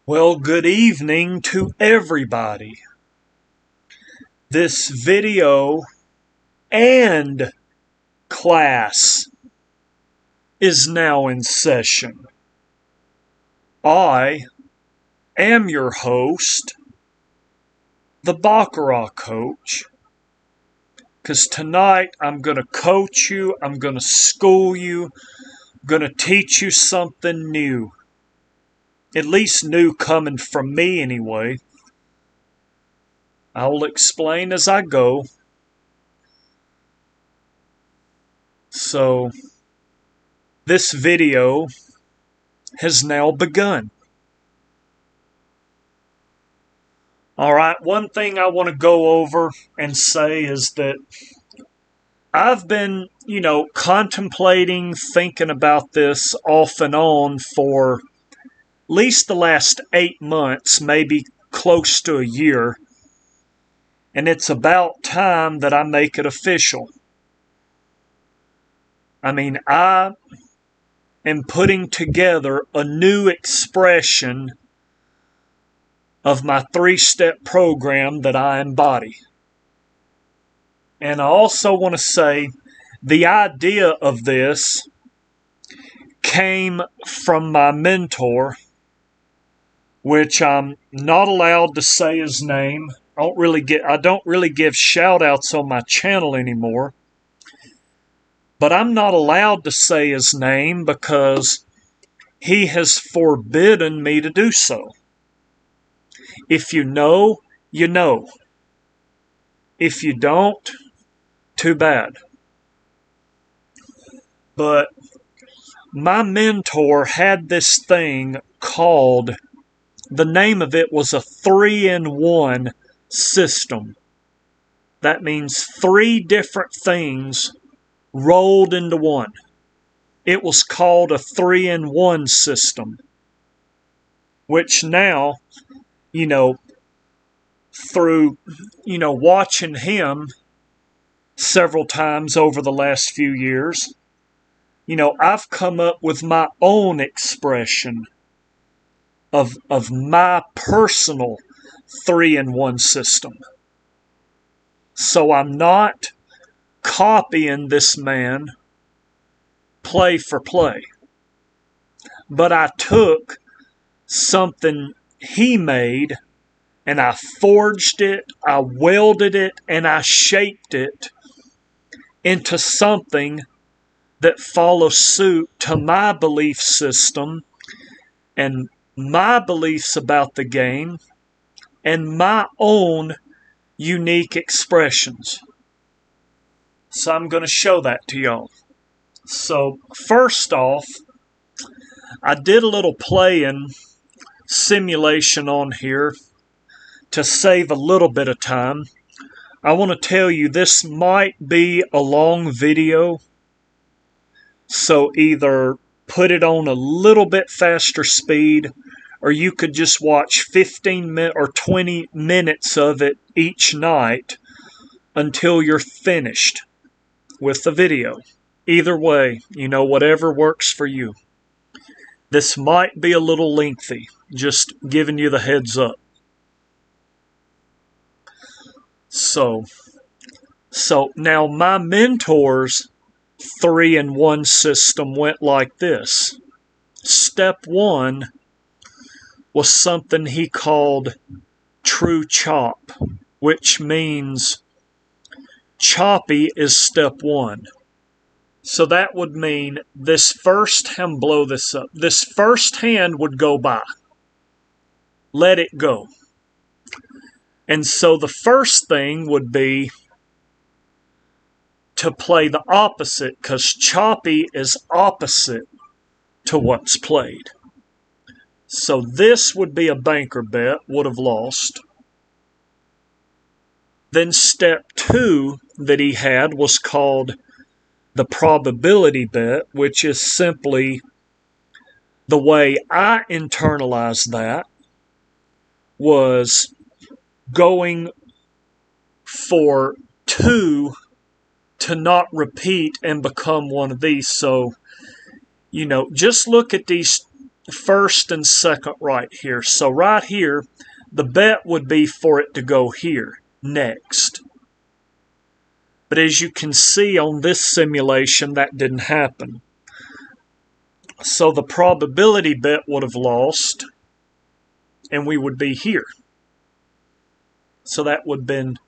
Well, good evening to everybody. This video and class is now in session. I am your host, the Baccarat Coach, because tonight I'm going to coach you, I'm going to school you, I'm going to teach you something new. At least new coming from me anyway. I will explain as I go. So, this video has now begun. Alright, one thing I want to go over and say is that I've been, contemplating, thinking about this off and on for at least the last 8 months, maybe close to a year. And it's about time that I make it official. I am putting together a new expression of my 3-step program that I embody. And I also want to say the idea of this came from my mentor, which I'm not allowed to say his name. I don't really give shout outs on my channel anymore. But I'm not allowed to say his name because he has forbidden me to do so. If you know, you know. If you don't, too bad. But my mentor had this thing called, the name of it was a 3-in-1 system. That means 3 different things rolled into one. It was called a 3-in-1 system, which now, through, watching him several times over the last few years, I've come up with my own expression of my personal 3-in-1 system. So I'm not copying this man play for play. But I took something he made and I forged it, I welded it, and I shaped it into something that follows suit to my belief system and my beliefs about the game and my own unique expressions. So I'm going to show that to y'all. So first off, I did a little playing simulation on here to save a little bit of time. I want to tell you this might be a long video, so either put it on a little bit faster speed, or you could just watch 15 or 20 minutes of it each night until you're finished with the video. Either way, whatever works for you. This might be a little lengthy, just giving you the heads up. So now my mentor's 3-in-1 system went like this. Step 1 was something he called true chop, which means choppy is step 1. So that would mean this first hand, blow this up. This first hand would go by. Let it go. And so the first thing would be to play the opposite, because choppy is opposite to what's played. So this would be a banker bet, would have lost. Then step 2 that he had was called the probability bet, which is simply the way I internalized that was going for 2 to not repeat and become one of these. So, just look at these first and second right here. So right here, the bet would be for it to go here next. But as you can see on this simulation, that didn't happen. So the probability bet would have lost, and we would be here. So that would have been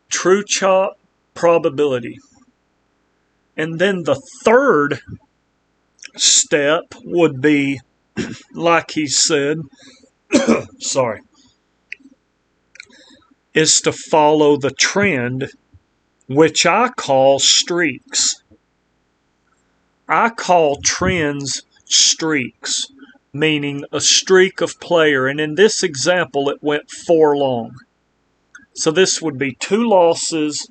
true chop, probability. And then the third step would be, like he said, is to follow the trend, which I call streaks. I call trends streaks, meaning a streak of player. And in this example, it went 4 long. So this would be 2 losses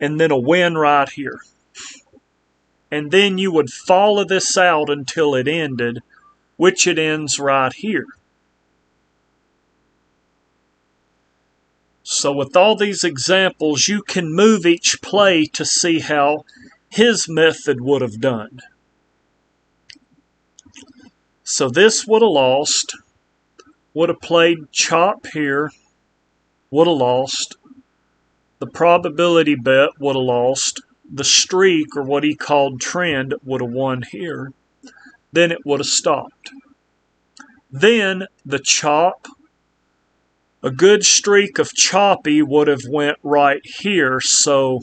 and then a win right here. And then you would follow this out until it ended, which it ends right here. So with all these examples, you can move each play to see how his method would have done. So this would have lost, would have played chop here, would have lost. The probability bet would have lost. The streak, or what he called trend, would have won here. Then it would have stopped. Then the chop, a good streak of choppy would have went right here. So,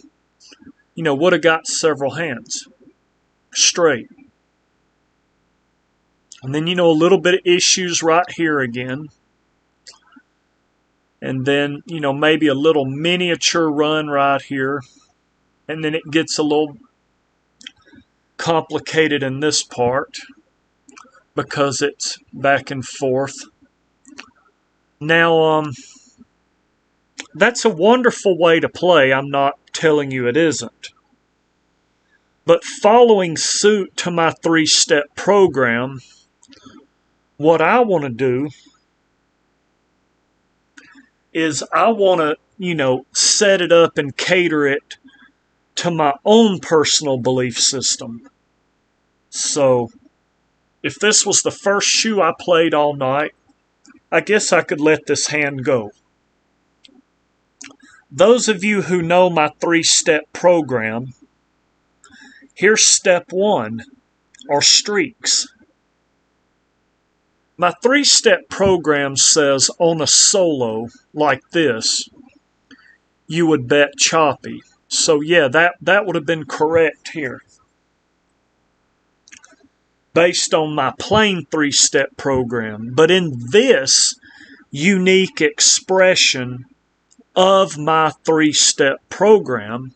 would have got several hands straight. And then, a little bit of issues right here again. And then, maybe a little miniature run right here. And then it gets a little complicated in this part because it's back and forth. Now, that's a wonderful way to play. I'm not telling you it isn't. But following suit to my 3-step program, what I want to do is I want to, set it up and cater it to my own personal belief system. So, if this was the first shoe I played all night, I guess I could let this hand go. Those of you who know my 3-step program, here's step 1, or streaks. My 3-step program says on a solo like this, you would bet choppy. So yeah, that would have been correct here. Based on my plain 3-step program. But in this unique expression of my 3-step program,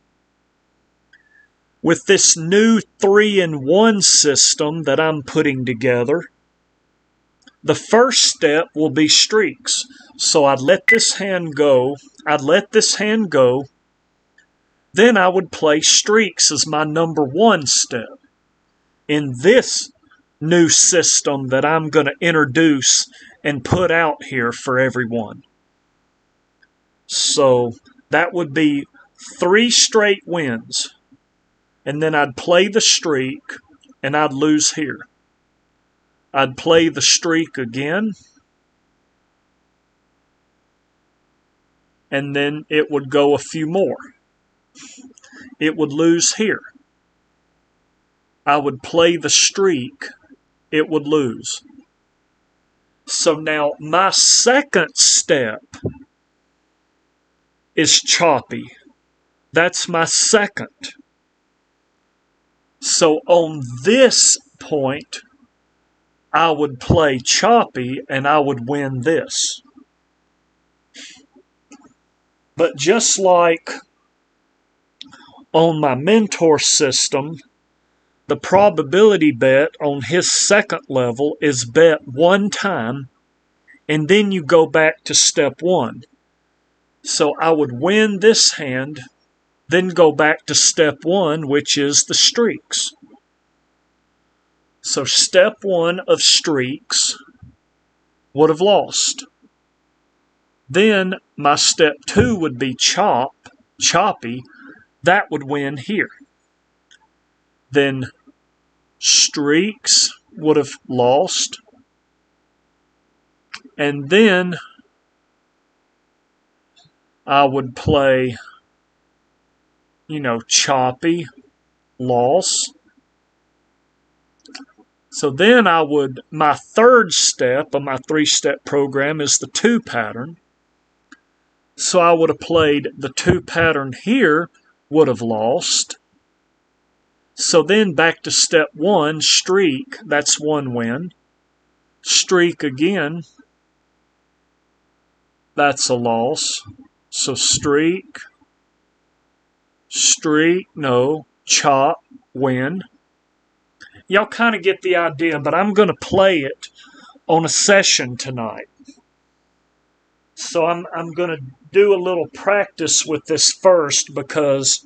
with this new 3-in-1 system that I'm putting together, the first step will be streaks. So I'd let this hand go. Then I would play streaks as my number 1 step in this new system that I'm going to introduce and put out here for everyone. So that would be 3 straight wins. And then I'd play the streak and I'd lose here. I'd play the streak again. And then it would go a few more. It would lose here. I would play the streak. It would lose. So now my second step is choppy. That's my second. So on this point, I would play choppy and I would win this. But just like on my mentor system, the probability bet on his second level is bet 1 time, and then you go back to step 1. So I would win this hand, then go back to step 1, which is the streaks. So step 1 of streaks would have lost. Then my step 2 would be choppy. That would win here. Then streaks, would have lost. And then I would play, choppy, loss. So then my third step of my 3-step program is the 2 pattern. So I would have played the 2 pattern here, would have lost. So then back to step 1, streak, that's 1 win. Streak again, that's a loss. So streak, no, chop, win. Y'all kind of get the idea, but I'm going to play it on a session tonight. So I'm going to do a little practice with this first, because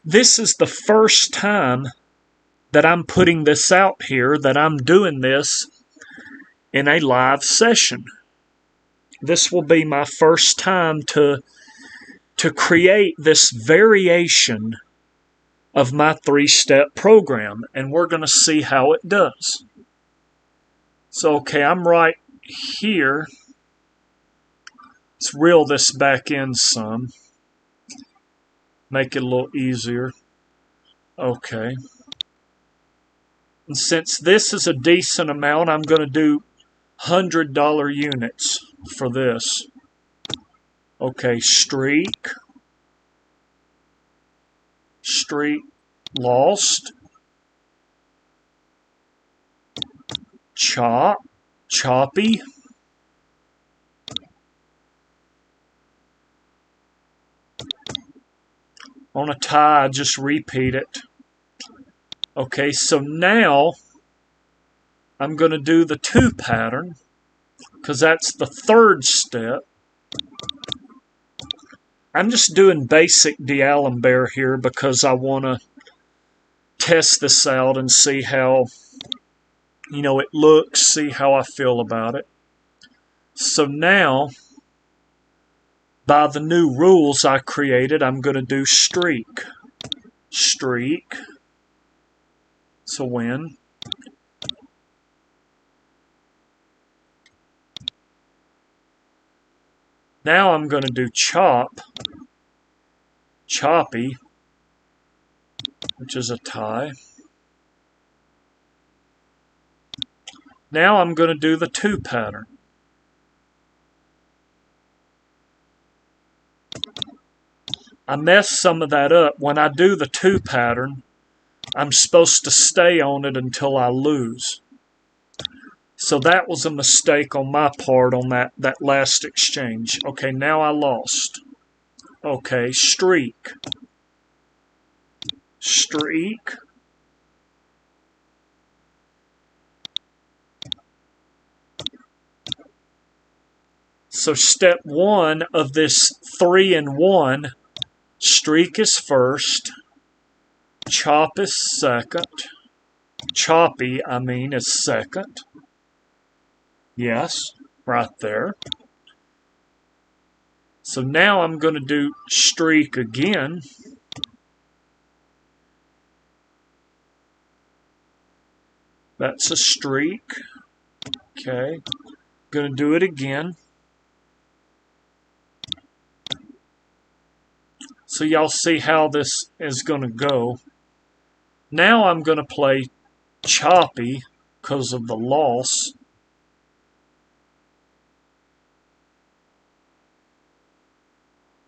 this is the first time that I'm putting this out here, that I'm doing this in a live session. This will be my first time to create this variation of my 3-step program, and we're going to see how it does. So, okay, I'm right here. Let's reel this back in some. Make it a little easier. Okay. And since this is a decent amount, I'm going to do $100 units for this. Okay, streak, lost, choppy, on a tie, I just repeat it. Okay, so now I'm going to do the 2 pattern, because that's the 3rd step. I'm just doing basic D'Alembert here because I want to test this out and see how, it looks, see how I feel about it. So now, by the new rules I created, I'm going to do streak. It's a win. Now I'm going to do choppy, which is a tie. Now I'm going to do the 2 pattern. I messed some of that up. When I do the 2 pattern, I'm supposed to stay on it until I lose. So that was a mistake on my part on that last exchange. Okay, now I lost. Okay, streak. So step 1 of this 3-in-1, streak is first, chop is second, choppy, is second. Yes, right there. So now I'm going to do streak again. That's a streak. Okay. Going to do it again. So y'all see how this is going to go. Now I'm going to play choppy because of the loss.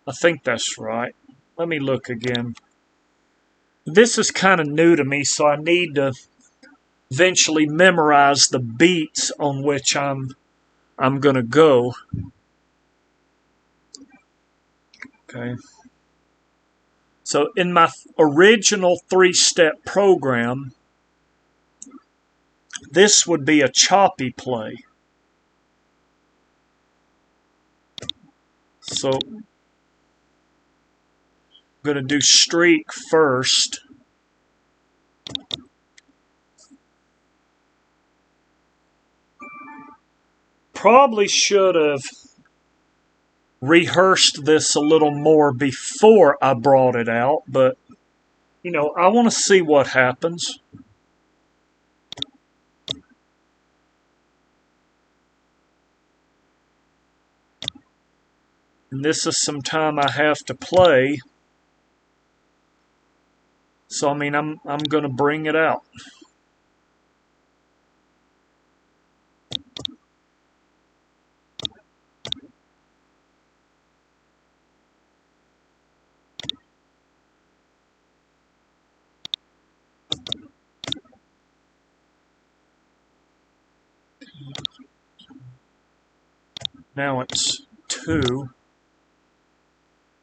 I think that's right. Let me look again. This is kind of new to me, so I need to eventually memorize the beats on which I'm going to go. Okay. So in my original 3-step program, this would be a choppy play. So I'm going to do streak first. Probably should have rehearsed this a little more before I brought it out, but I want to see what happens. And this is some time I have to play. So, I mean, I'm going to bring it out. Now it's 2.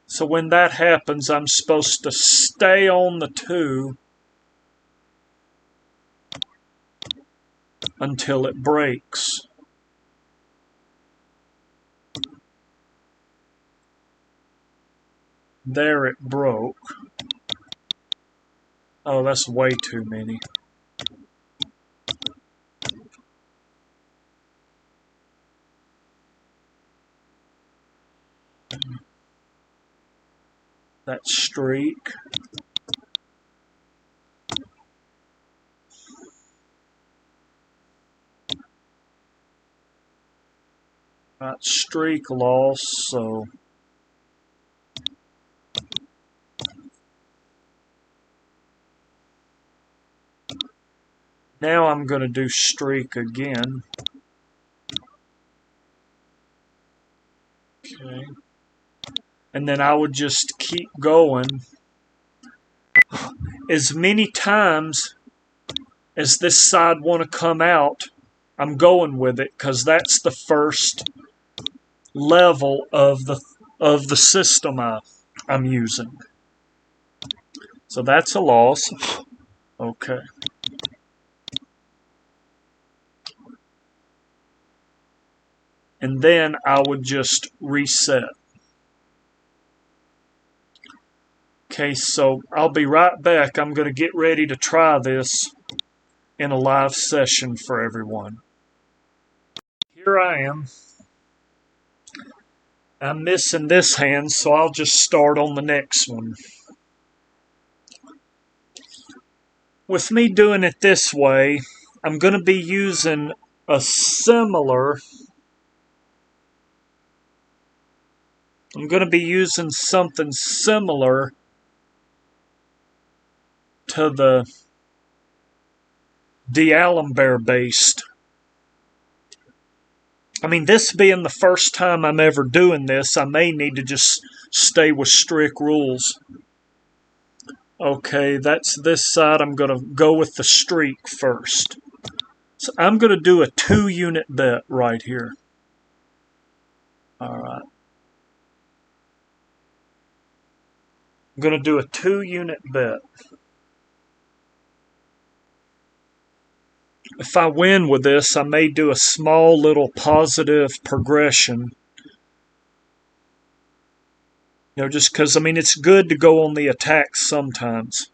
So when that happens, I'm supposed to stay on the 2 until it breaks. There, it broke. Oh, that's way too many. That streak. That streak loss, so now I'm going to do streak again. Okay. And then I would just keep going as many times as this side want to come out. I'm going with it because that's the first level of the system I'm using. So that's a loss. Okay. And then I would just reset. Okay, so I'll be right back. I'm going to get ready to try this in a live session for everyone. Here I am. I'm missing this hand, so I'll just start on the next one. With me doing it this way, I'm going to be using a similar... I'm going to be using something similar to the D'Alembert based. I mean, this being the first time I'm ever doing this, I may need to just stay with strict rules. Okay, that's this side. I'm going to go with the streak first. So I'm going to do a 2-unit bet right here. All right. I'm going to do a 2-unit bet. If I win with this, I may do a small little positive progression. You know, just because, I mean, it's good to go on the attack sometimes.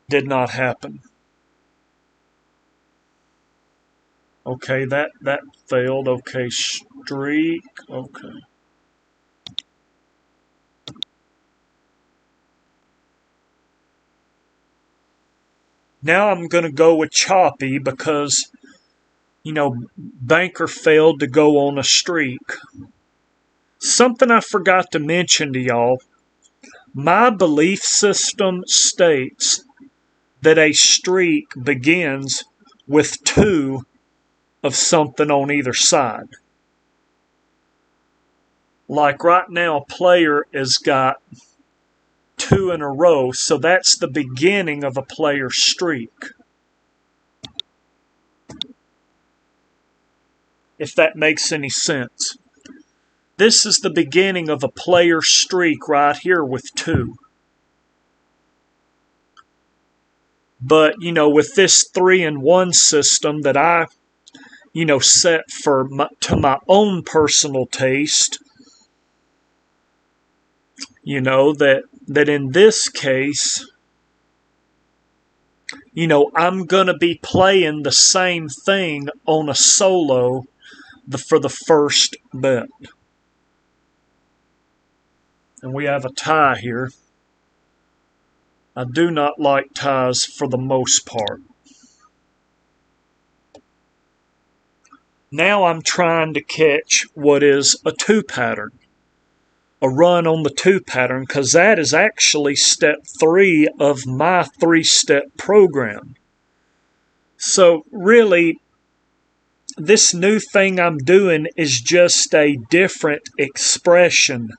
Did not happen. Okay, that failed. Okay, streak. Okay. Now I'm going to go with choppy because, you know, banker failed to go on a streak. Something I forgot to mention to y'all. My belief system states that a streak begins with 2 of something on either side. Like right now, a player has got 2 in a row, so that's the beginning of a player's streak. If that makes any sense. This is the beginning of a player's streak right here with 2. But, you know, with this 3-in-1 system that I, you know, set for to my own personal taste, you know, that in this case, you know, I'm going to be playing the same thing on a solo for the first bet. And we have a tie here. I do not like ties for the most part. Now I'm trying to catch what is a 2 pattern, a run on the 2 pattern, because that is actually step 3 of my 3-step program. So really, this new thing I'm doing is just a different expression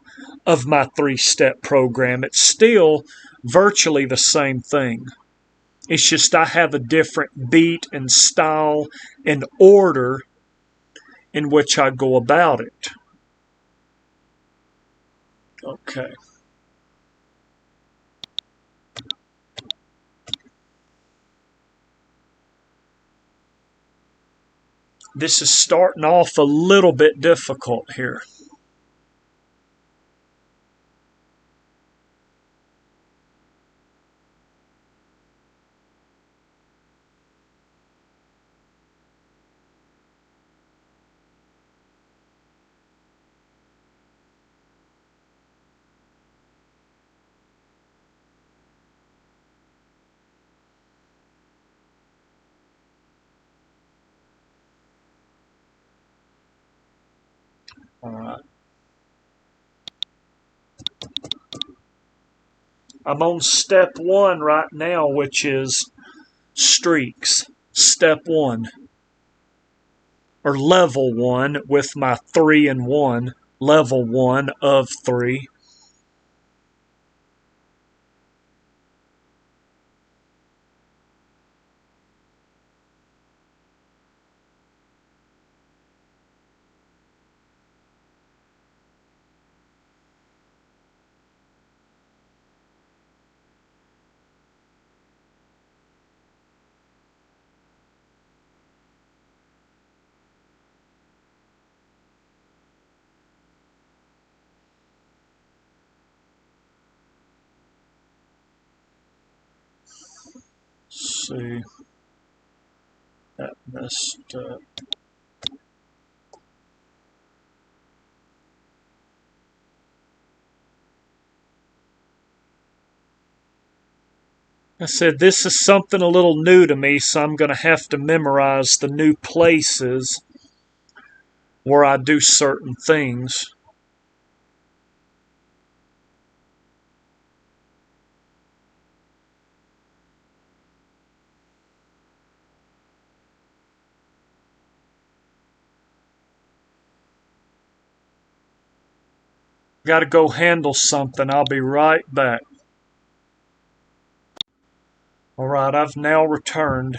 of my 3-step program. It's still virtually the same thing. It's just I have a different beat and style and order in which I go about it. Okay. This is starting off a little bit difficult here. All right. I'm on step 1 right now, which is streaks. Step 1. Or level 1 with my 3 and 1. Level 1 of 3. Let's see. That messed up. I said this is something a little new to me, so I'm going to have to memorize the new places where I do certain things. Got to go handle something. I'll be right back. All right, I've now returned.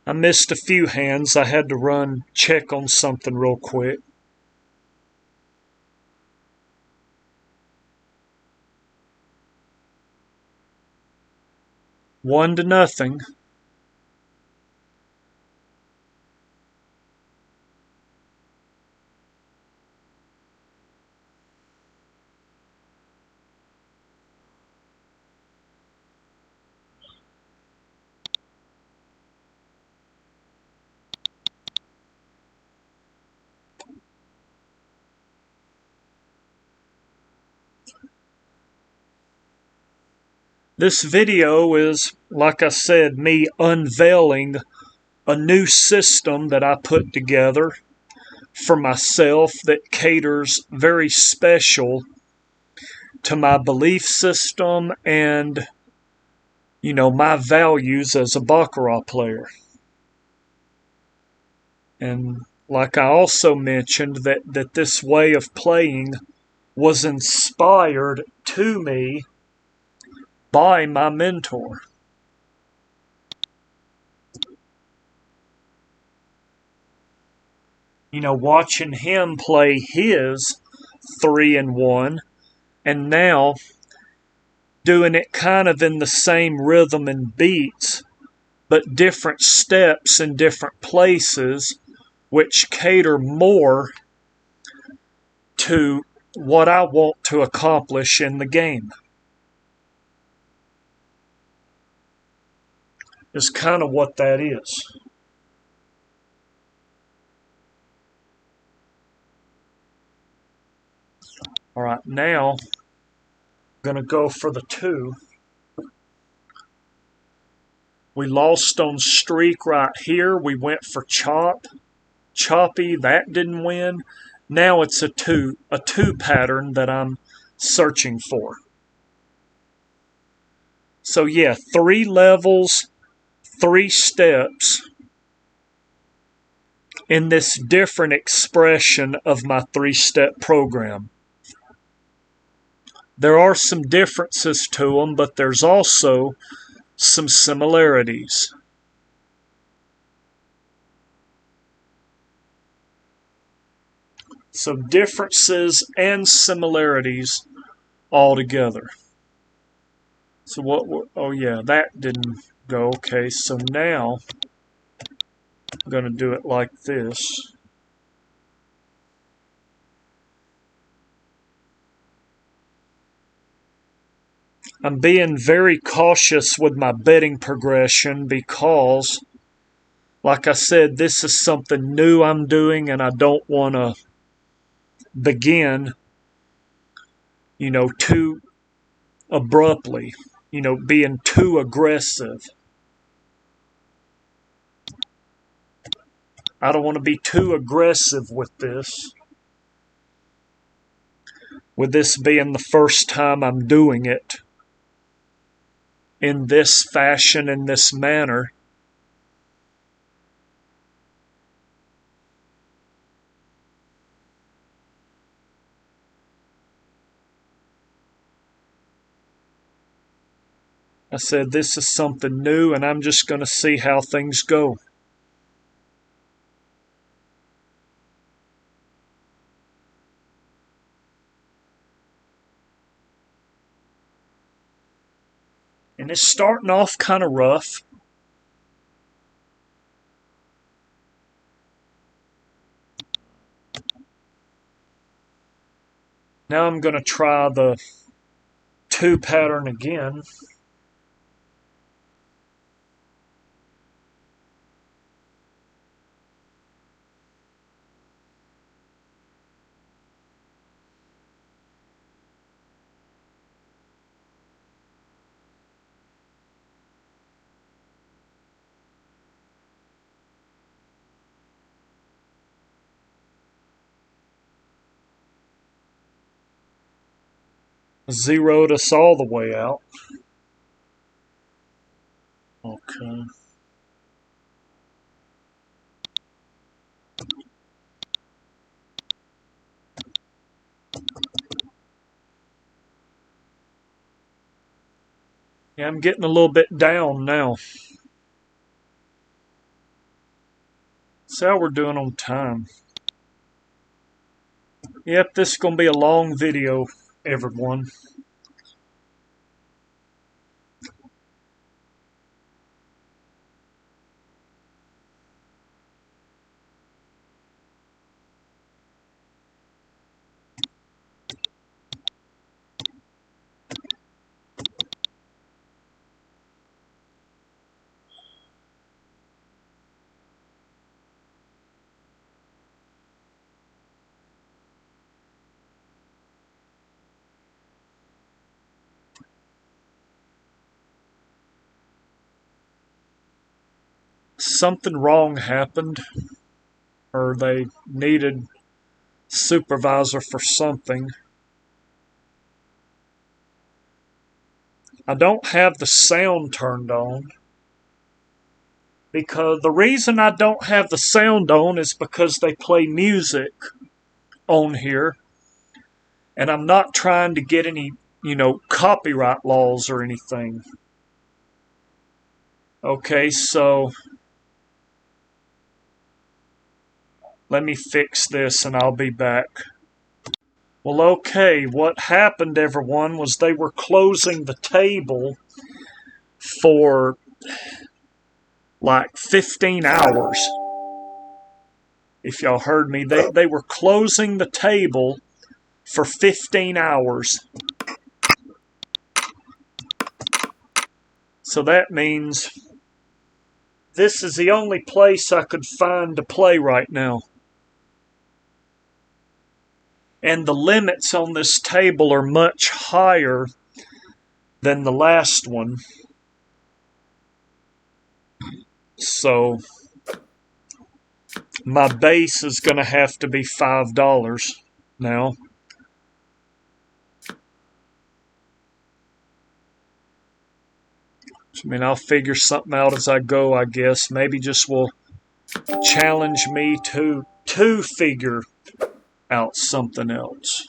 I missed a few hands. I had to run check on something real quick. 1-0. This video is, like I said, me unveiling a new system that I put together for myself that caters very special to my belief system and, my values as a Baccarat player. And like I also mentioned, that this way of playing was inspired to me by my mentor. Watching him play his 3 and 1, and now doing it kind of in the same rhythm and beats, but different steps in different places, which cater more to what I want to accomplish in the game. Is kind of what that is. All right, now I'm going to go for the 2. We lost on streak right here. We went for choppy. That didn't win. Now it's a 2 pattern that I'm searching for. So yeah, 3 levels, 3 steps in this different expression of my 3-step program. There are some differences to them, but there's also some similarities. So differences and similarities all together. So what, oh yeah, that didn't go. Okay, so now I'm going to do it like this. I'm being very cautious with my betting progression because, like I said, this is something new I'm doing and I don't want to begin, too abruptly, being too aggressive. I don't want to be too aggressive with this. With this being the first time I'm doing it in this fashion, in this manner. I said this is something new and I'm just going to see how things go. And it's starting off kind of rough. Now I'm going to try the 2 pattern again. Zeroed us all the way out. Okay. Yeah, I'm getting a little bit down now. See how we're doing on time. Yep, this is going to be a long video, everyone. Something wrong happened, or they needed supervisor for something. I don't have the sound turned on because the reason I don't have the sound on is because they play music on here and I'm not trying to get any, copyright laws or anything. Okay, so let me fix this and I'll be back. Well, okay, what happened, everyone, was they were closing the table for like 15 hours. If y'all heard me, they were closing the table for 15 hours. So that means this is the only place I could find to play right now. And the limits on this table are much higher than the last one. So my base is going to have to be $5 now. I mean, I'll figure something out as I go, I guess. Maybe just will challenge me to figure out something else.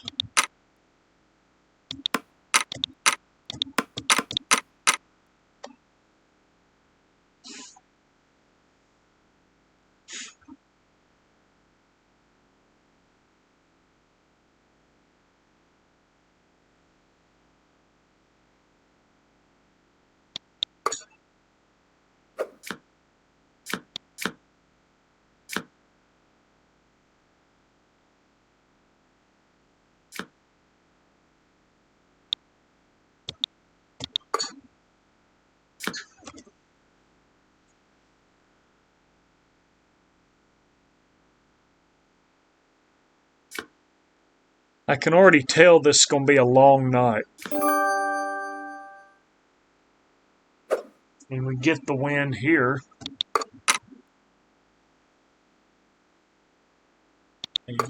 I can already tell this is going to be a long night. And we get the win here. Eight.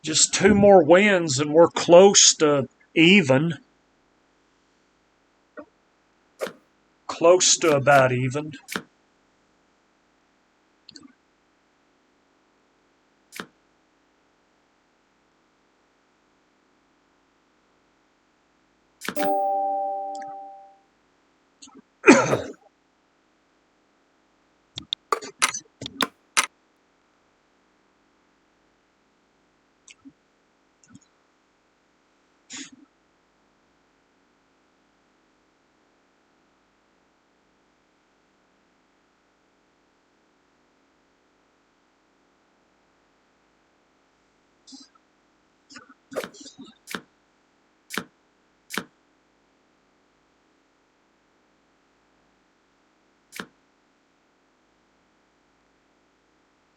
Just 2 more wins and we're close to even. Close to about even.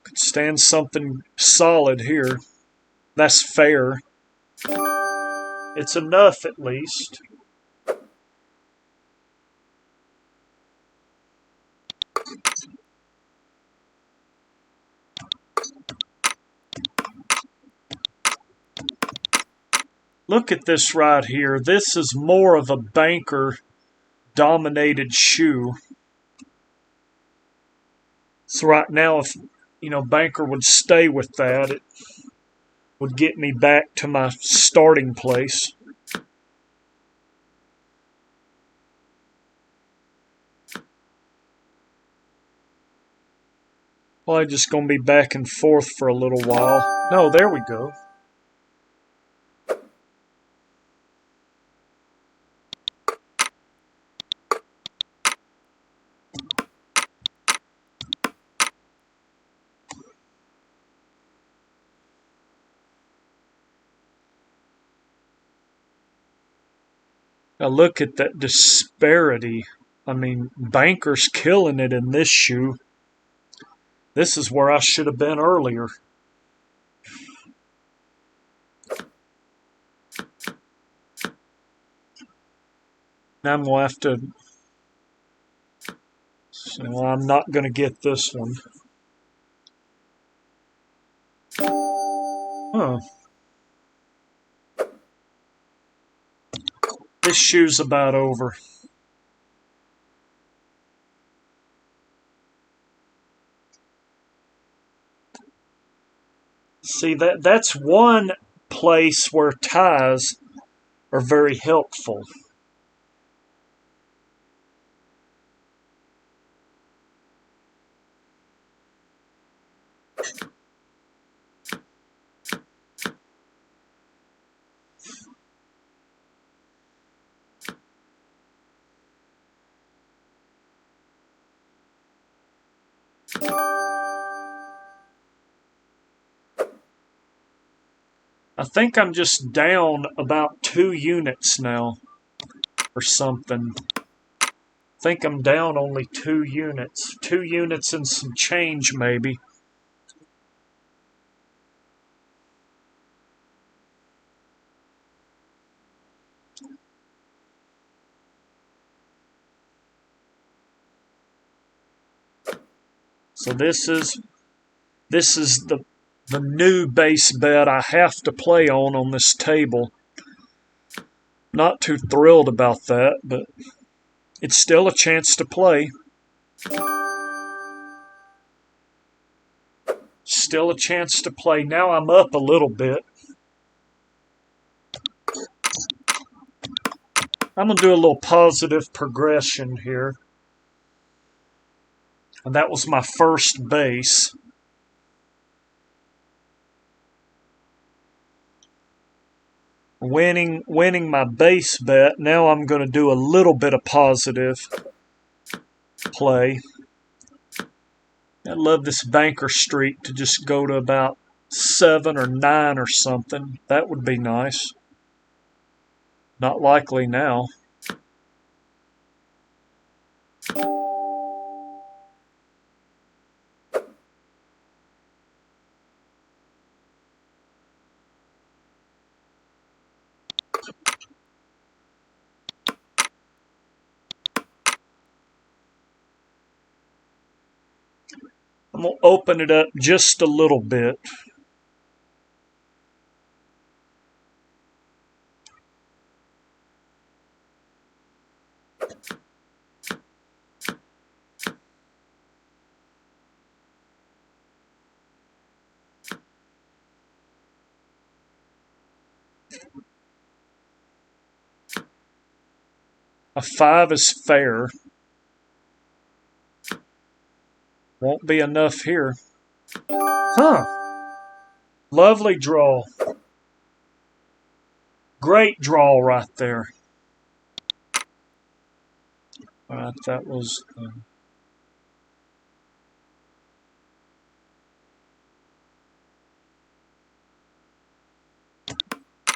Could stand something solid here. That's fair. It's enough at least. Look at this right here. This is more of a banker dominated shoe. So right now, if banker would stay with that, it would get me back to my starting place. Well, I'm just going to be back and forth for a little while. No, there we go. Now look at that disparity. I mean, banker's killing it in this shoe. This is where I should have been earlier. Now I'm going to have to... Well, I'm not going to get this one. Huh. This shoe's about over. See, that's one place where ties are very helpful. I think I'm just down about 2 units now. or something. I think I'm down only 2 units. 2 units and some change, maybe. So this is the new base bet I have to play on this table. Not too thrilled about that, but it's still a chance to play. Still a chance to play. Now I'm up a little bit. I'm going to do a little positive progression here. And that was my first base. Winning my base bet. Now I'm going to do a little bit of positive play. I'd love this banker streak to just go to about 7 or 9 or something. That would be nice. Not likely now. I'm going to open it up just a little bit. A 5 is fair. Won't be enough here. Huh. Lovely draw. Great draw right there. Alright, that was... I'm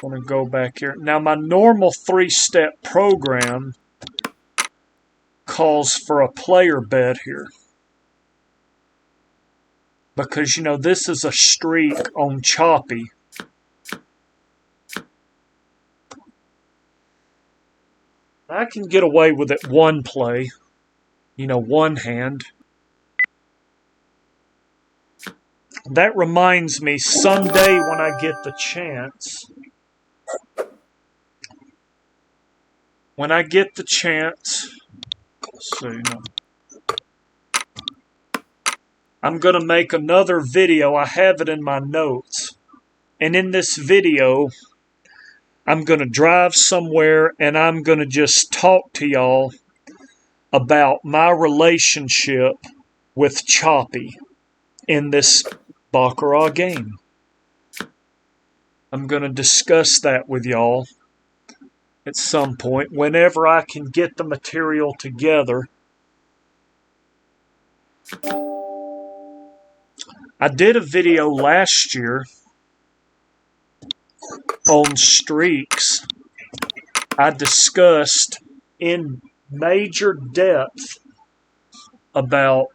going to go back here. Now, my normal 3-step program calls for a player bet here. Because, you know, this is a streak on choppy. I can get away with it one play. You know, one hand. That reminds me, someday when I get the chance... Let's see, no. I'm going to make another video. I have it in my notes. And in this video, I'm going to drive somewhere and I'm going to just talk to y'all about my relationship with choppy in this Baccarat game. I'm going to discuss that with y'all at some point, whenever I can get the material together. I did a video last year on streaks. I discussed in major depth about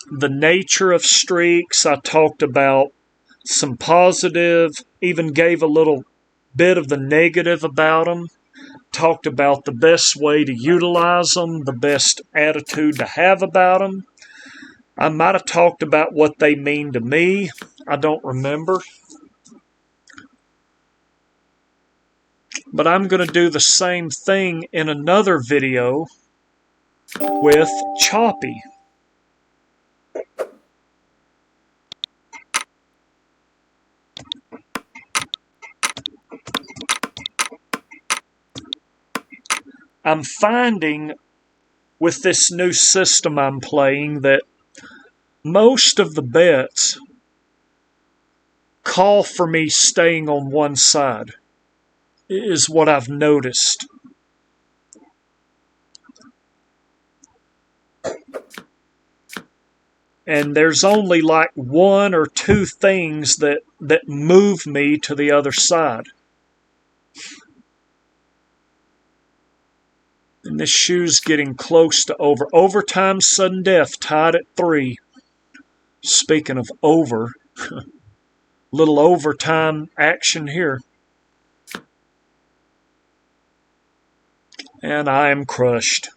the nature of streaks. I talked about some positive, even gave a little bit of the negative about them. Talked about the best way to utilize them, the best attitude to have about them. I might have talked about what they mean to me. I don't remember. But I'm going to do the same thing in another video with choppy. I'm finding with this new system I'm playing that most of the bets call for me staying on one side, is what I've noticed. And there's only like 1 or 2 things that move me to the other side. And this shoe's getting close to over. Overtime, sudden death, tied at 3. Speaking of over, little overtime action here. And I am crushed.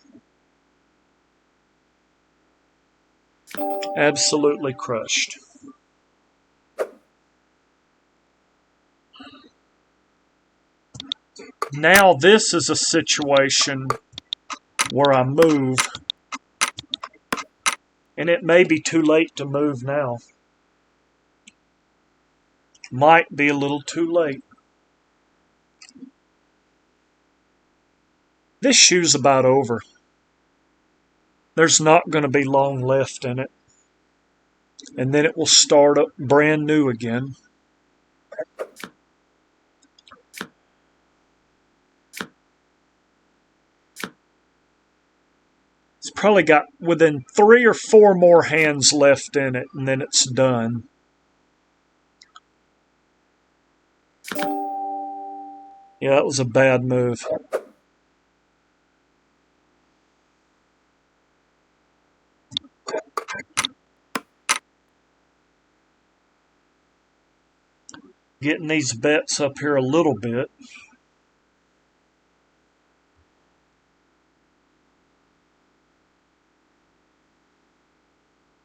Absolutely crushed. Now this is a situation where I move. And it may be too late to move now. Might be a little too late. This shoe's about over. There's not going to be long left in it. And then it will start up brand new again. It's probably got within 3 or 4 more hands left in it, and then it's done. Yeah, that was a bad move. Getting these bets up here a little bit.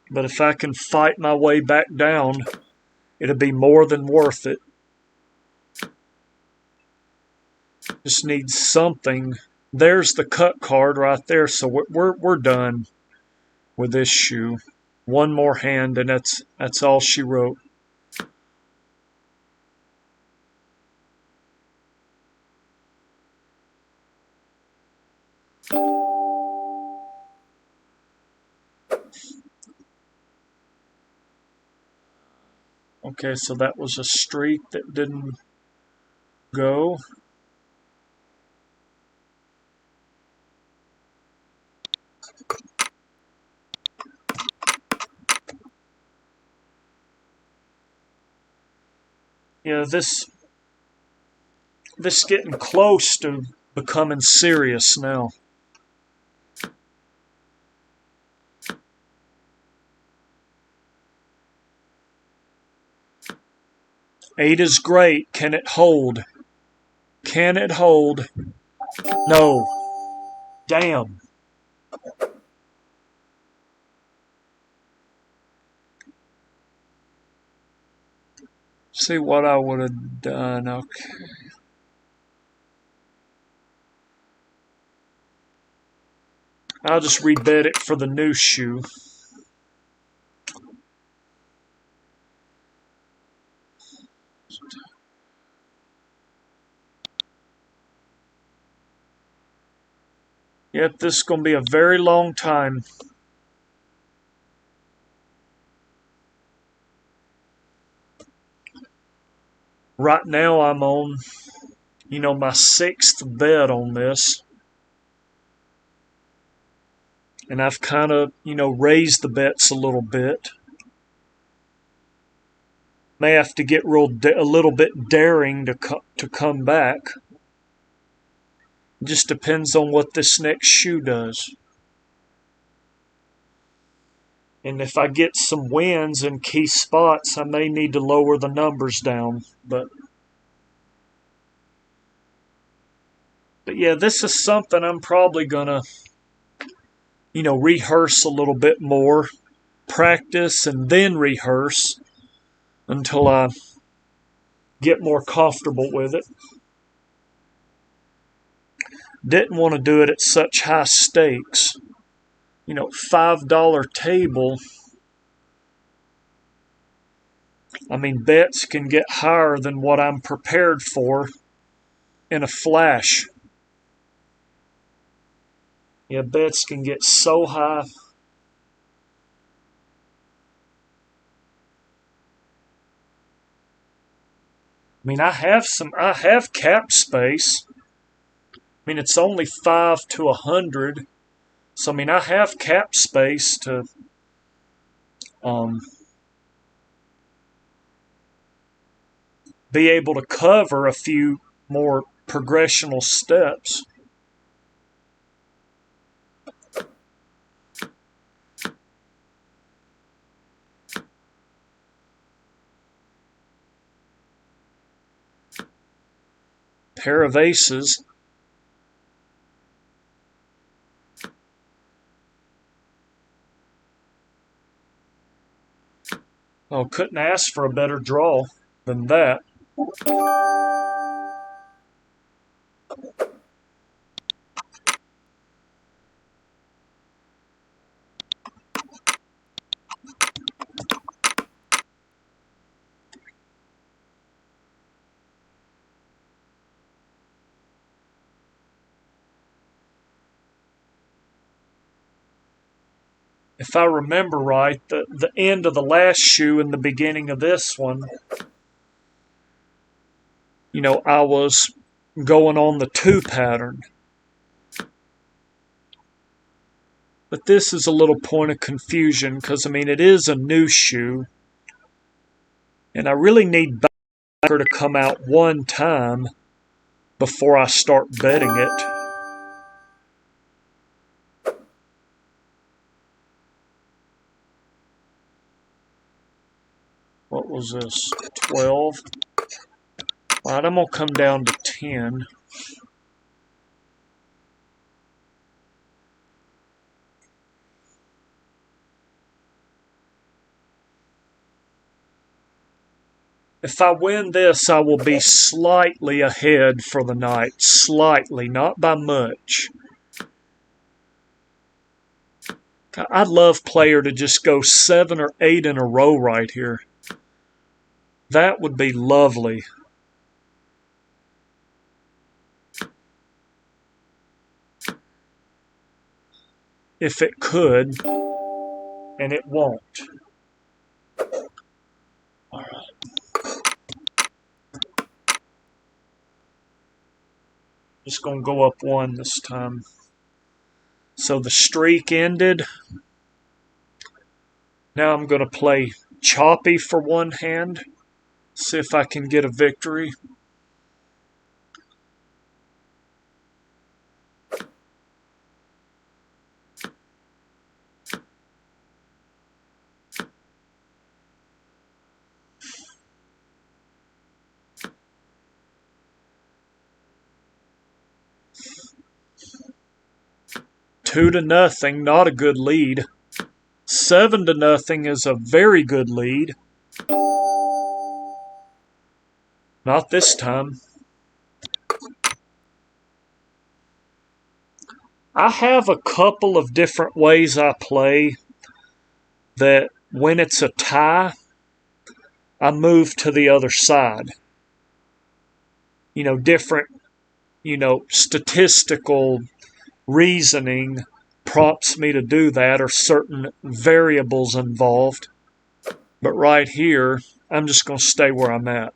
But if I can fight my way back down, it'll be more than worth it. Just need something. There's the cut card right there, so we're done with this shoe. One more hand, and that's all she wrote. Okay, so that was a streak that didn't go. Yeah, this getting close to becoming serious now. Eight is great. Can it hold? Can it hold? No. Damn. See what I would have done. Okay. I'll just rebet it for the new shoe. Yep, this is going to be a very long time. Right now I'm on, my 6th bet on this. And I've kind of, raised the bets a little bit. May have to get a little bit daring to come back. It just depends on what this next shoe does. And if I get some wins in key spots, I may need to lower the numbers down. But yeah, this is something I'm probably going to, rehearse a little bit more. Practice and then rehearse until I get more comfortable with it. Didn't want to do it at such high stakes. $5 table. I mean, bets can get higher than what I'm prepared for in a flash. Yeah, bets can get so high. I mean, I have cap space. I mean, it's only 5 to 100. So, I mean, I have cap space to be able to cover a few more progressional steps. Pair of aces. Oh, couldn't ask for a better draw than that. If I remember right, the end of the last shoe and the beginning of this one, I was going on the 2 pattern. But this is a little point of confusion because, it is a new shoe. And I really need Baccarat to come out one time before I start betting it. What was this? 12. All right, I'm going to come down to 10. If I win this, I will be slightly ahead for the night. Slightly, not by much. I'd love player to just go 7 or 8 in a row right here. That would be lovely. If it could, and it won't. All right. Just going to go up 1 this time. So the streak ended. Now I'm going to play choppy for one hand. See if I can get a victory. Two to nothing, not a good lead. 7-0 is a very good lead. Not this time. I have a couple of different ways I play that when it's a tie, I move to the other side. Different, statistical reasoning prompts me to do that, or certain variables involved. But right here, I'm just going to stay where I'm at.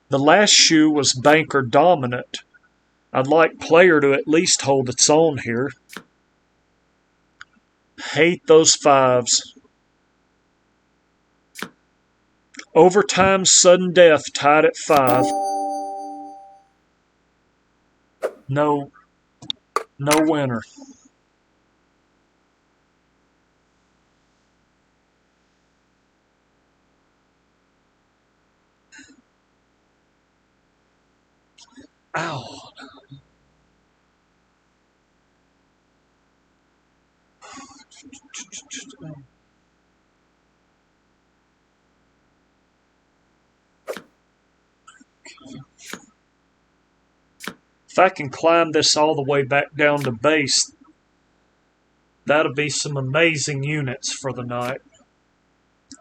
The last shoe was banker dominant. I'd like player to at least hold its own here. Hate those 5s. Overtime, sudden death, tied at 5. No winner. Ow. If I can climb this all the way back down to base, that'll be some amazing units for the night.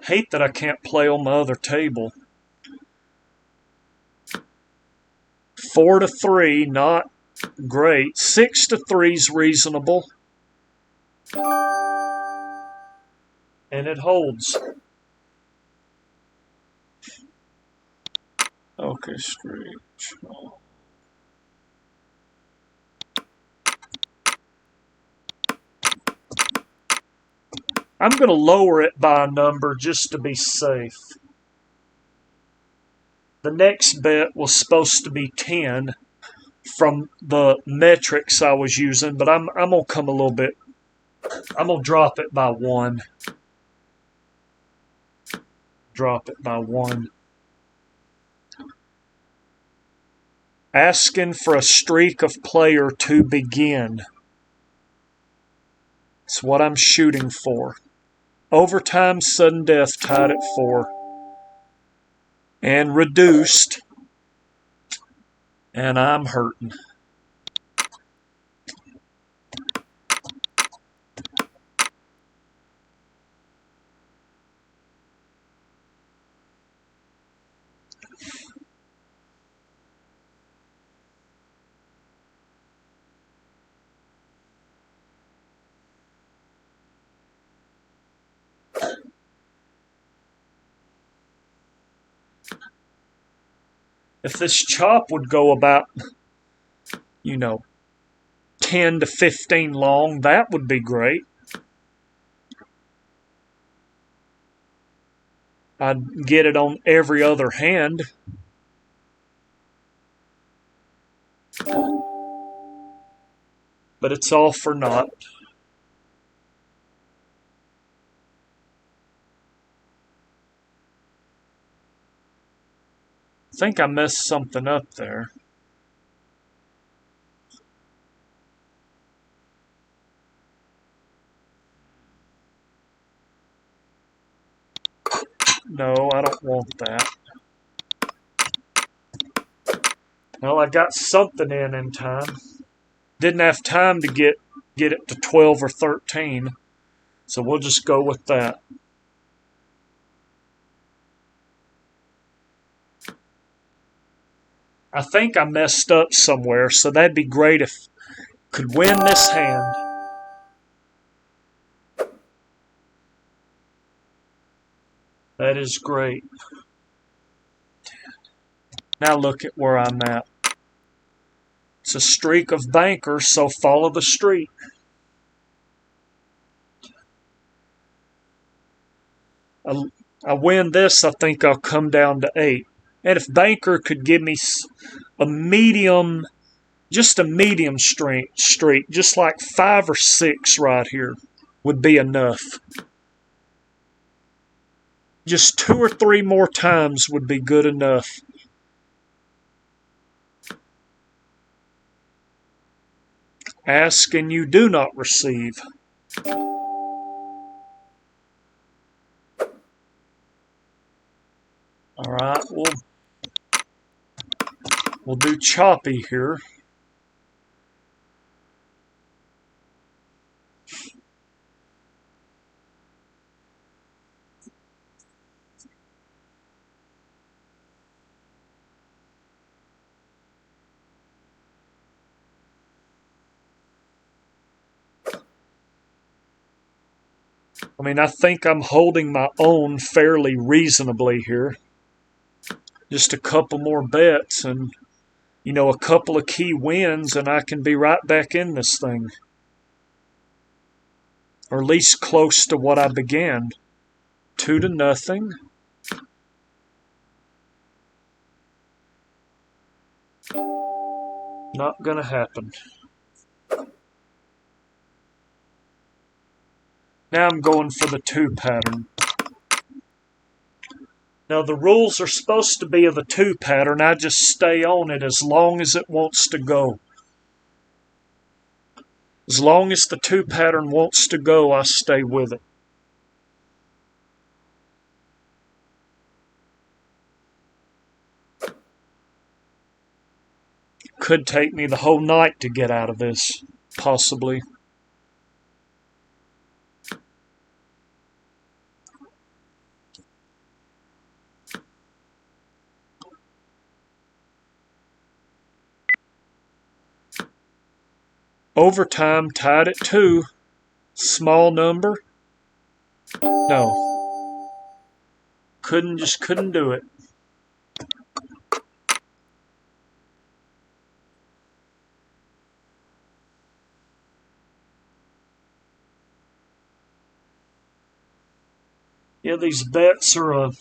Hate that I can't play on my other table. 4-3, not great. 6-3 is reasonable. And it holds. Okay, stretch. I'm going to lower it by a number just to be safe. The next bet was supposed to be 10 from the metrics I was using, but I'm going to come a little bit. I'm going to drop it by 1. Drop it by 1. Asking for a streak of player to begin. It's what I'm shooting for. Overtime, sudden death tied at 4. And reduced. And I'm hurting. If this chop would go about, 10 to 15 long, that would be great. I'd get it on every other hand. But it's all for naught. I think I messed something up there. No, I don't want that. Well, I got something in time. Didn't have time to get it to 12 or 13. So we'll just go with that. I think I messed up somewhere, so that'd be great if I could win this hand. That is great. Now look at where I'm at. It's a streak of bankers, so follow the streak. I win this, I think I'll come down to 8. And if banker could give me a medium, just a medium streak, just like 5 or 6 right here would be enough. Just 2 or 3 more times would be good enough. Ask and you do not receive. All right, we'll do choppy here. I think I'm holding my own fairly reasonably here. Just a couple more bets and, a couple of key wins and I can be right back in this thing. Or at least close to what I began. 2-0. Not gonna happen. Now I'm going for the 2 pattern. Now the rules are supposed to be of the 2 pattern. I just stay on it as long as it wants to go. As long as the 2 pattern wants to go, I stay with it. Could take me the whole night to get out of this, possibly. Overtime tied at 2. Small number. No. Couldn't do it. Yeah, these bets are a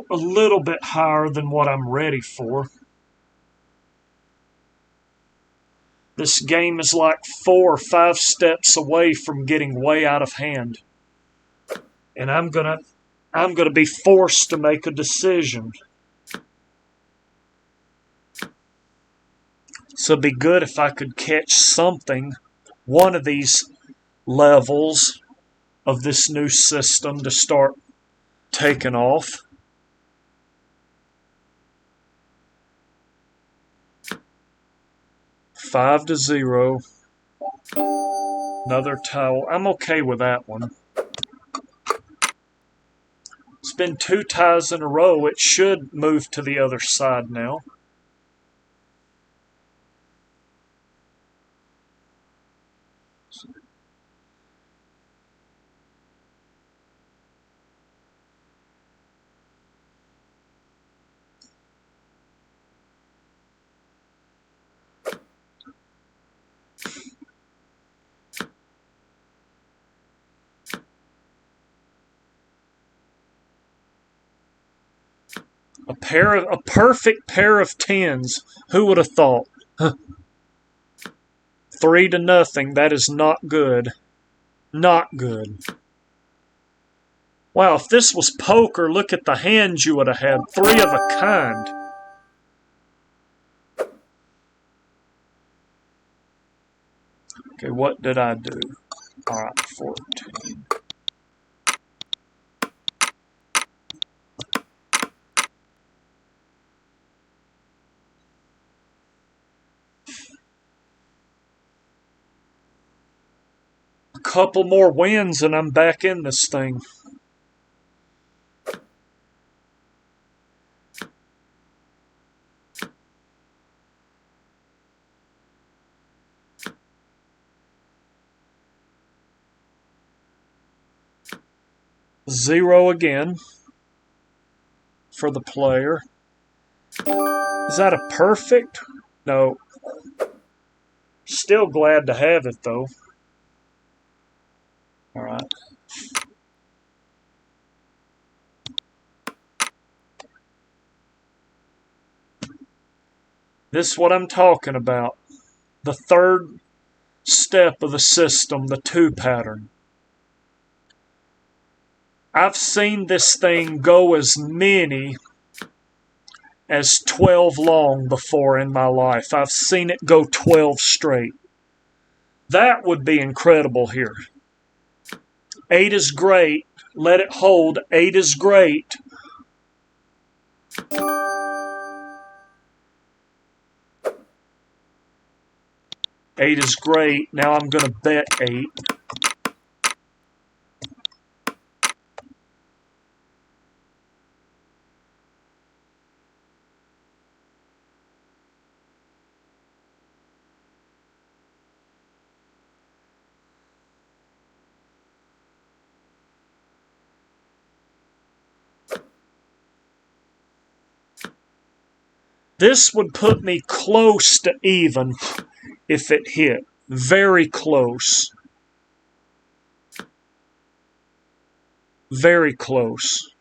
little bit higher than what I'm ready for. This game is like 4 or 5 steps away from getting way out of hand. And I'm gonna be forced to make a decision. So it'd be good if I could catch something, one of these levels of this new system to start taking off. Five to 0. Another towel. I'm okay with that one. It's been 2 ties in a row. It should move to the other side now. A perfect pair of 10s. Who would have thought? 3 to nothing. That is not good. Not good. Wow, if this was poker, look at the hands you would have had. 3 of a kind. Okay, what did I do? Alright, 14. A couple more wins and I'm back in this thing. Zero again for the player. Is that a perfect? No. Still glad to have it though. Alright. This is what I'm talking about. The third step of the system, the 2 pattern. I've seen this thing go as many as 12 long before in my life. I've seen it go 12 straight. That would be incredible here. 8 is great. Let it hold. 8 is great. Eight is great. Now I'm going to bet 8. This would put me close to even if it hit. Very close. Very close.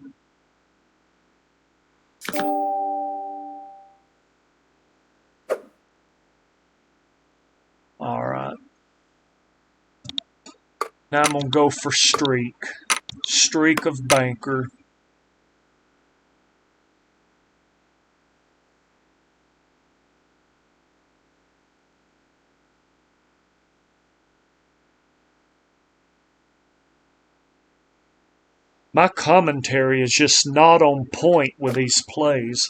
Alright. Now I'm going to go for streak. Streak of banker. My commentary is just not on point with these plays.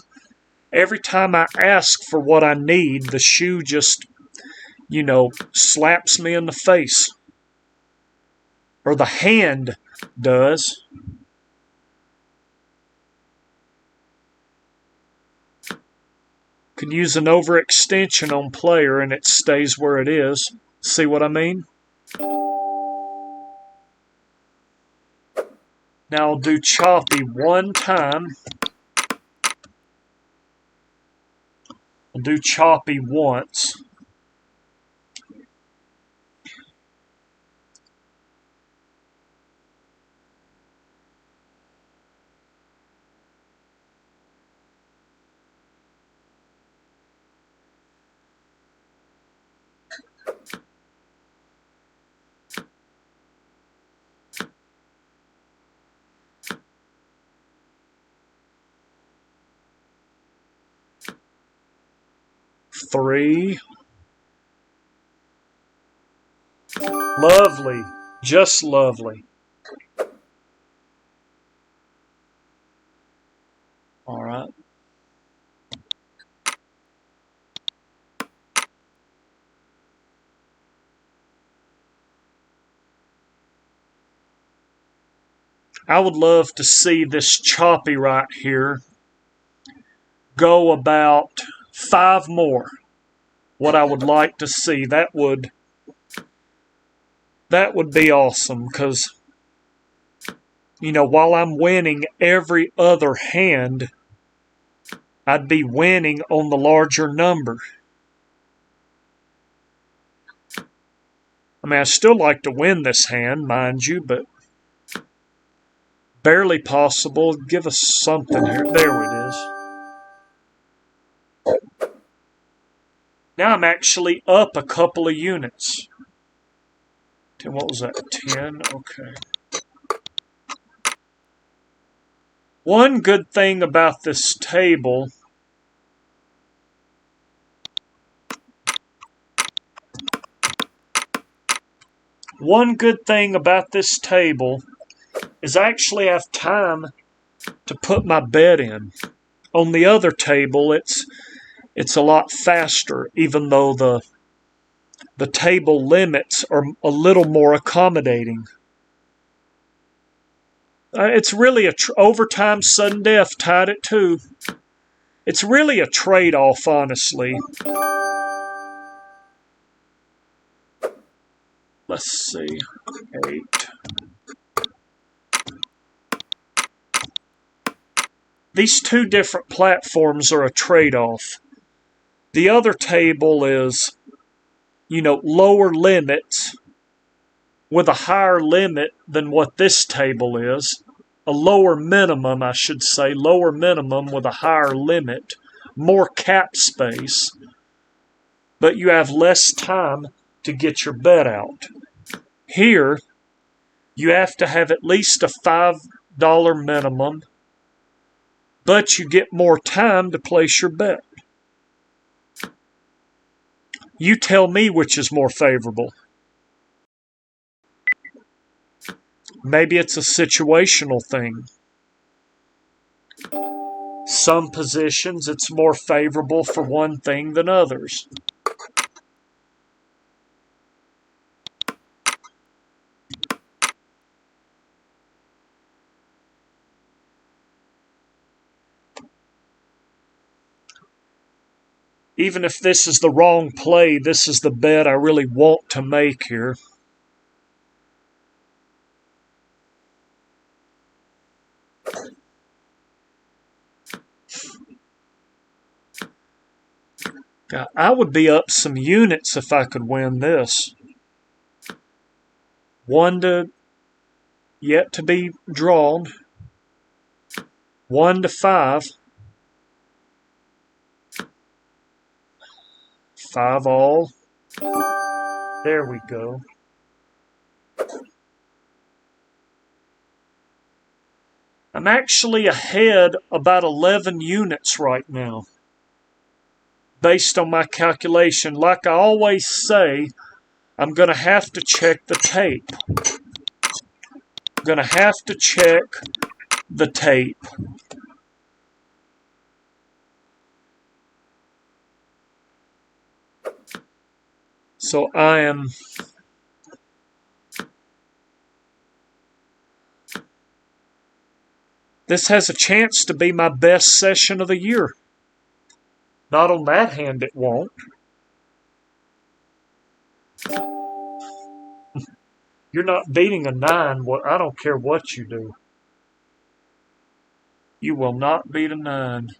Every time I ask for what I need, the shoe just, slaps me in the face. Or the hand does. Could use an overextension on player and it stays where it is. See what I mean? Now I'll do choppy one time. I'll do choppy once. Three. Lovely. Just lovely. All right. I would love to see this choppy right here go about 5 more. What I would like to see, that would be awesome, because while I'm winning every other hand, I'd be winning on the larger number. I mean, I still like to win this hand, mind you, but barely possible. Give us something here. There it is. Now I'm actually up a couple of units. What was that? 10? Okay. One good thing about this table is I actually have time to put my bet in. On the other table, it's a lot faster, even though the table limits are a little more accommodating. It's really overtime, sudden death tied at 2. It's really a trade-off, honestly. Let's see. 8. These 2 different platforms are a trade-off. The other table is, lower limits with a higher limit than what this table is. A lower minimum, I should say. Lower minimum with a higher limit. More cap space. But you have less time to get your bet out. Here, you have to have at least a $5 minimum, but you get more time to place your bet. You tell me which is more favorable. Maybe it's a situational thing. Some positions it's more favorable for one thing than others. Even if this is the wrong play, this is the bet I really want to make here. I would be up some units if I could win this. 1 yet to be drawn. 1 to 5. 5 all. There we go. I'm actually ahead about 11 units right now, based on my calculation. Like I always say, I'm going to have to check the tape. I'm going to have to check the tape. So I am... This has a chance to be my best session of the year. Not on that hand, it won't. You're not beating a 9. I don't care what you do. You will not beat a 9.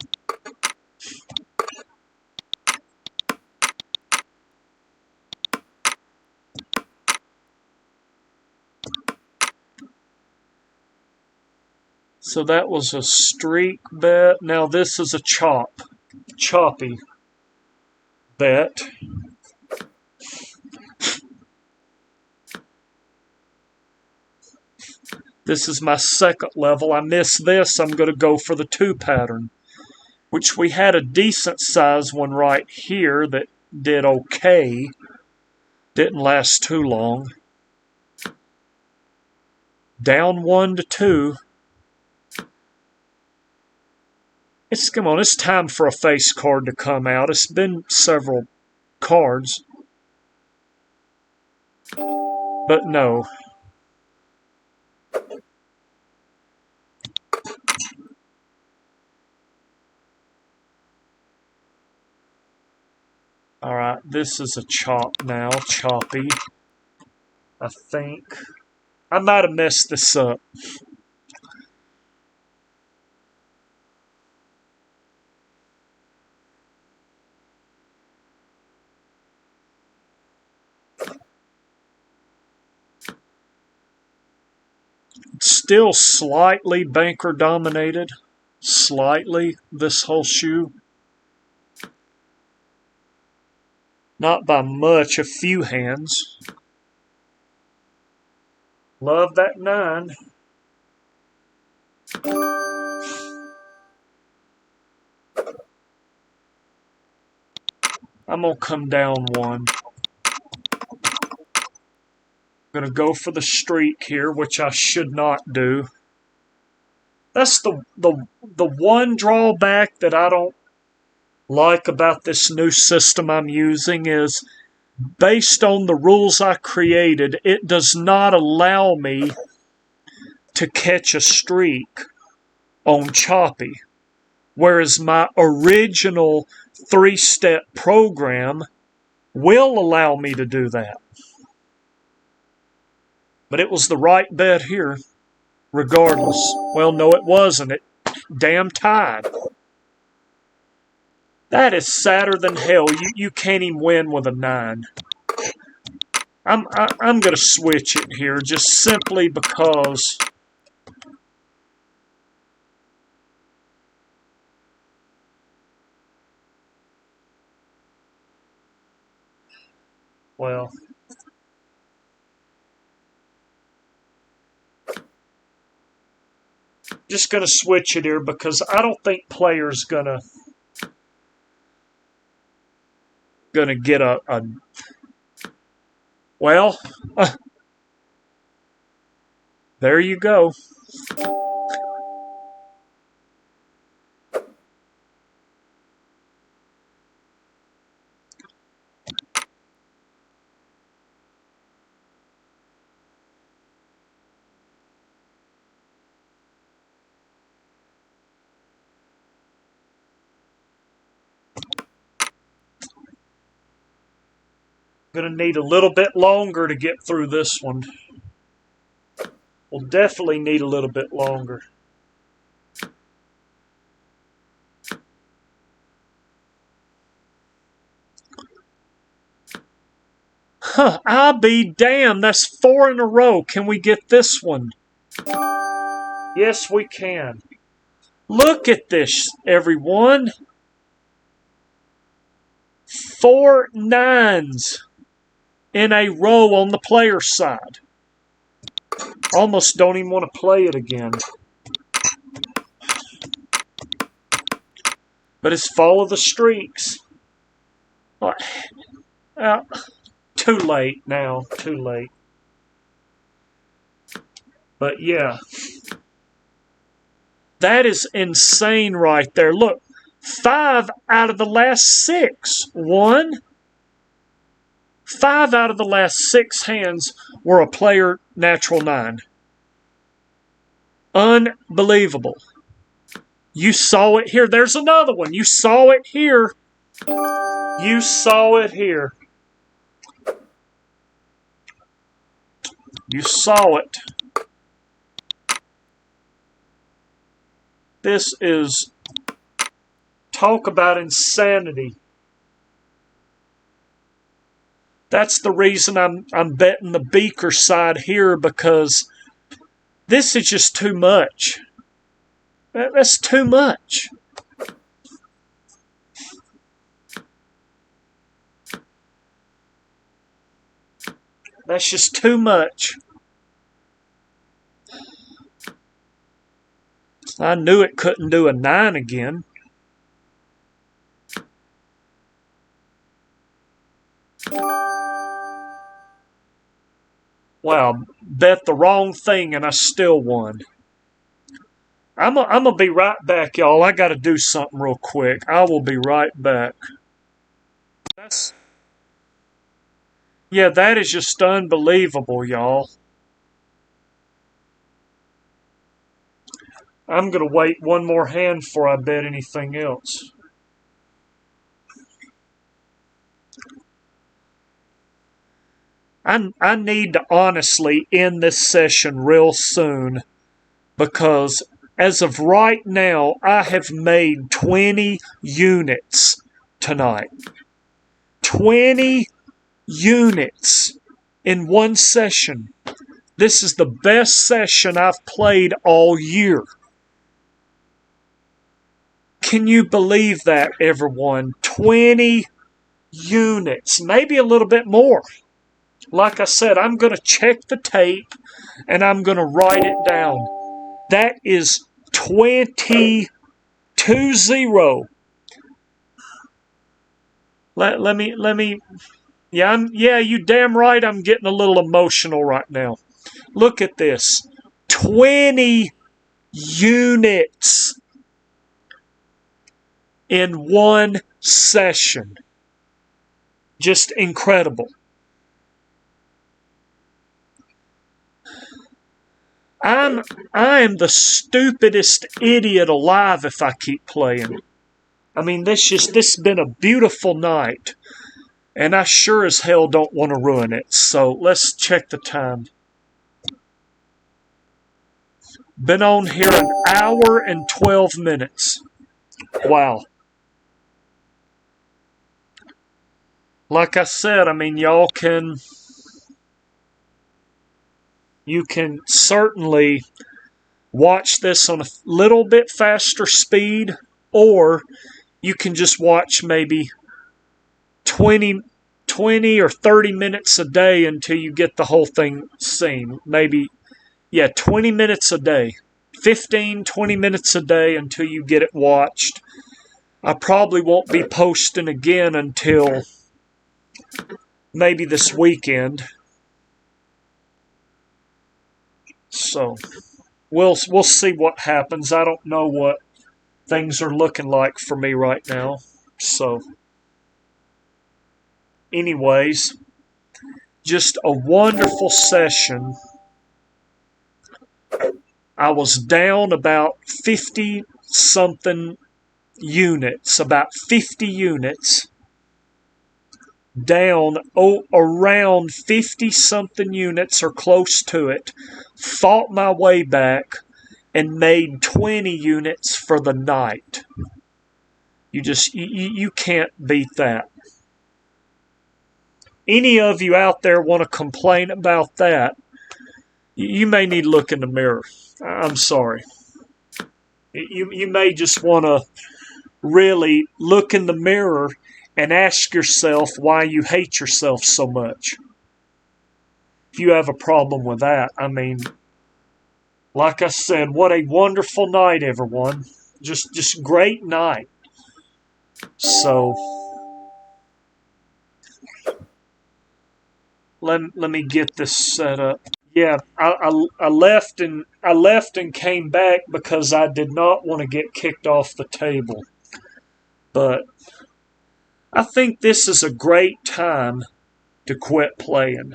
So that was a streak bet. Now this is a choppy bet. This is my second level. I miss this. I'm going to go for the 2 pattern, which we had a decent size one right here that did okay. Didn't last too long. Down 1-2. Come on, it's time for a face card to come out. It's been several cards. But no. Alright, this is a chop now. Choppy. I think. I might have messed this up. Still slightly banker dominated. Slightly, this whole shoe. Not by much, a few hands. Love that 9. I'm going to come down 1. I'm going to go for the streak here, which I should not do. That's the one drawback that I don't like about this new system I'm using is based on the rules I created, it does not allow me to catch a streak on choppy. Whereas my original 3-step program will allow me to do that. But it was the right bet here, regardless. Well, no, it wasn't. It damn tied. That is sadder than hell. You can't even win with a 9. I'm going to switch it here just simply because. Well. Just going to switch it here because I don't think players gonna get a well, there you go. Going to need a little bit longer to get through this one. We'll definitely need a little bit longer. Huh, I'll be damned. That's 4 in a row. Can we get this one? Yes, we can. Look at this, everyone. 4 9s in a row on the player side. Almost don't even want to play it again. But it's follow the streaks. Too late now. Too late. But yeah. That is insane right there. Look. 5 out of the last 6 won. 5 out of the last 6 hands were a player natural 9. Unbelievable. You saw it here. There's another one. You saw it here. You saw it here. You saw it. This is talk about insanity. That's the reason I'm betting the Beaker side here because this is just too much. That's too much. That's just too much. I knew it couldn't do a 9 again. Wow, bet the wrong thing and I still won. I'm going to be right back, y'all. I got to do something real quick. I will be right back. That is just unbelievable, y'all. I'm going to wait one more hand before I bet anything else. I need to honestly end this session real soon because as of right now, I have made 20 units tonight. 20 units in one session. This is the best session I've played all year. Can you believe that, everyone? 20 units, maybe a little bit more. Like I said, I'm going to check the tape and I'm going to write it down. That is 20-0. Let me. Yeah, you damn right. I'm getting a little emotional right now. Look at this, 20 units in one session. Just incredible. I am the stupidest idiot alive if I keep playing. I mean, this has been a beautiful night, and I sure as hell don't want to ruin it. So let's check the time. Been on here an hour and 12 minutes. Wow. Like I said, I mean, you can certainly watch this on a little bit faster speed, or you can just watch maybe 20 or 30 minutes a day until you get the whole thing seen. Maybe, 20 minutes a day. 15, 20 minutes a day until you get it watched. I probably won't be posting again until maybe this weekend. So we'll see what happens. I don't know what things are looking like for me right now. So anyways, just a wonderful session. I was down about 50 something units, about 50 units. Down around 50 something units or close to it. Fought my way back and made 20 units for the night. You can't beat that. Any of you out there want to complain about that, you may need to look in the mirror. I'm sorry. You may just want to really look in the mirror and ask yourself why you hate yourself so much. If you have a problem with that, I mean, like I said, what a wonderful night, everyone. Just great night. So let me get this set up. Yeah, I left and came back because I did not want to get kicked off the table. But I think this is a great time to quit playing.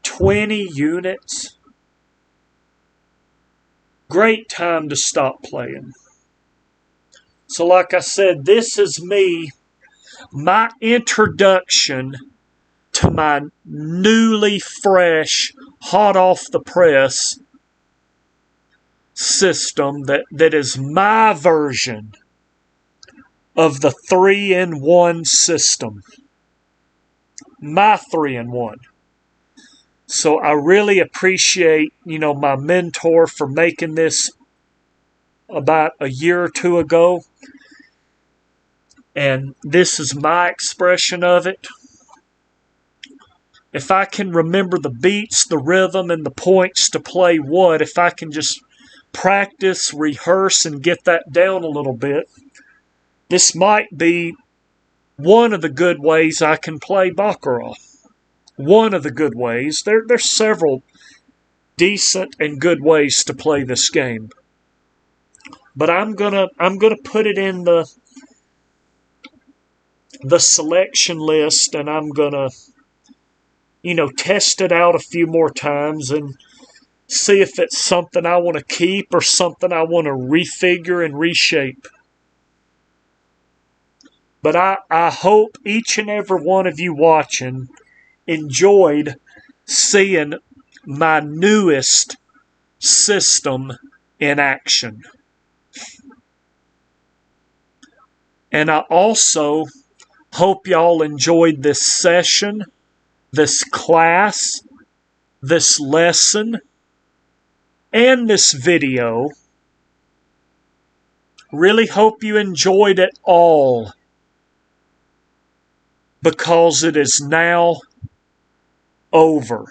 20 units. Great time to stop playing. So like I said, this is my introduction to my newly fresh, hot off the press system that is my version of the 3-in-1 system. My 3-in-1. So I really appreciate, my mentor for making this about a year or two ago. And this is my expression of it. If I can remember the beats, the rhythm, and the points to play what, if I can just practice, rehearse, and get that down a little bit, this might be one of the good ways I can play Baccarat. one of the good ways. There's several decent and good ways to play this game. But I'm gonna put it in the selection list, and I'm gonna, test it out a few more times and see if it's something I want to keep or something I want to refigure and reshape. But I hope each and every one of you watching enjoyed seeing my newest system in action. And I also hope y'all enjoyed this session, this class, this lesson, and this video. Really hope you enjoyed it all, because it is now over.